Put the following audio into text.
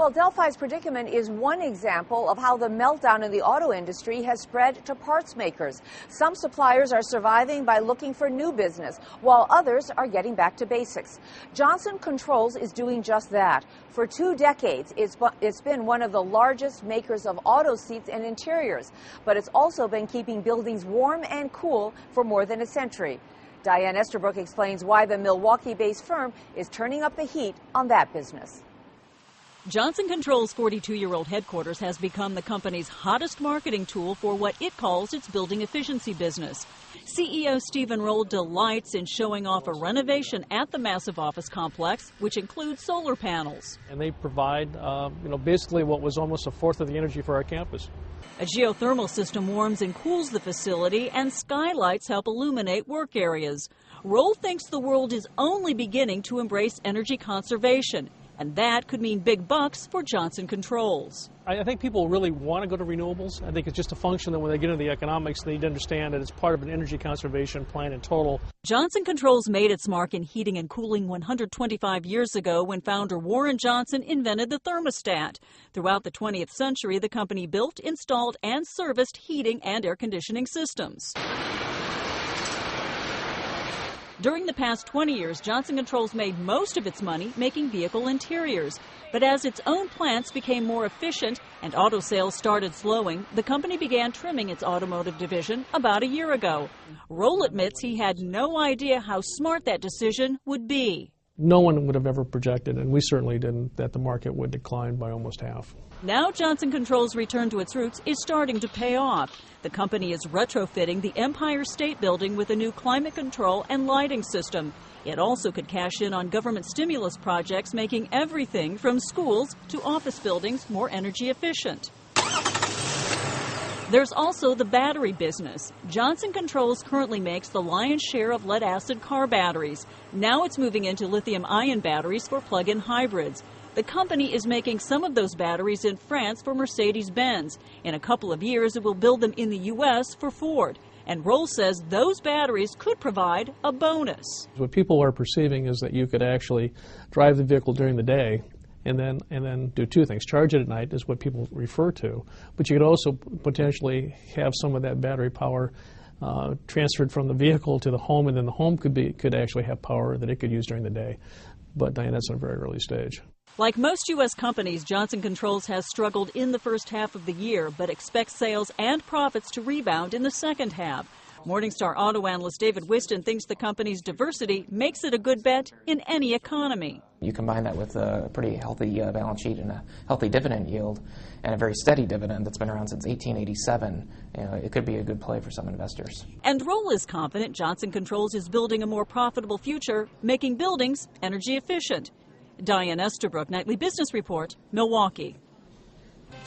Well, Delphi's predicament is one example of how the meltdown in the auto industry has spread to parts makers. Some suppliers are surviving by looking for new business, while others are getting back to basics. Johnson Controls is doing just that. For 2 decades, it's been one of the largest makers of auto seats and interiors, but it's also been keeping buildings warm and cool for more than a century. Diane Estabrook explains why the Milwaukee-based firm is turning up the heat on that business. Johnson Controls' 42-year-old headquarters has become the company's hottest marketing tool for what it calls its building efficiency business. CEO Stephen Roll delights in showing off a renovation at the massive office complex, which includes solar panels. And they provide, basically what was almost a fourth of the energy for our campus. A geothermal system warms and cools the facility, and skylights help illuminate work areas. Roll thinks the world is only beginning to embrace energy conservation, and that could mean big bucks for Johnson Controls. I think people really want to go to renewables. I think it's just a function that when they get into the economics, they need to understand that it's part of an energy conservation plan in total. Johnson Controls made its mark in heating and cooling 125 years ago when founder Warren Johnson invented the thermostat. Throughout the 20th century, the company built, installed, and serviced heating and air conditioning systems. During the past 20 years, Johnson Controls made most of its money making vehicle interiors. But as its own plants became more efficient and auto sales started slowing, the company began trimming its automotive division about a year ago. Roll admits he had no idea how smart that decision would be. No one would have ever projected, and we certainly didn't, that the market would decline by almost half. Now Johnson Controls' return to its roots is starting to pay off. The company is retrofitting the Empire State Building with a new climate control and lighting system. It also could cash in on government stimulus projects, making everything from schools to office buildings more energy efficient. There's also the battery business. Johnson Controls currently makes the lion's share of lead-acid car batteries. Now it's moving into lithium-ion batteries for plug-in hybrids. The company is making some of those batteries in France for Mercedes-Benz. In a couple of years, it will build them in the U.S. for Ford. And Roll says those batteries could provide a bonus. What people are perceiving is that you could actually drive the vehicle during the day and then do 2 things. Charge it at night is what people refer to, but you could also potentially have some of that battery power transferred from the vehicle to the home, and then the home could actually have power that it could use during the day. But Diane, that's in a very early stage. Like most U.S. companies, Johnson Controls has struggled in the first half of the year, but expects sales and profits to rebound in the second half. Morningstar auto analyst David Whiston thinks the company's diversity makes it a good bet in any economy. You combine that with a pretty healthy balance sheet and a healthy dividend yield and a very steady dividend that's been around since 1887. It could be a good play for some investors. And Roll is confident Johnson Controls is building a more profitable future, making buildings energy efficient. Diane Estabrook, Nightly Business Report, Milwaukee.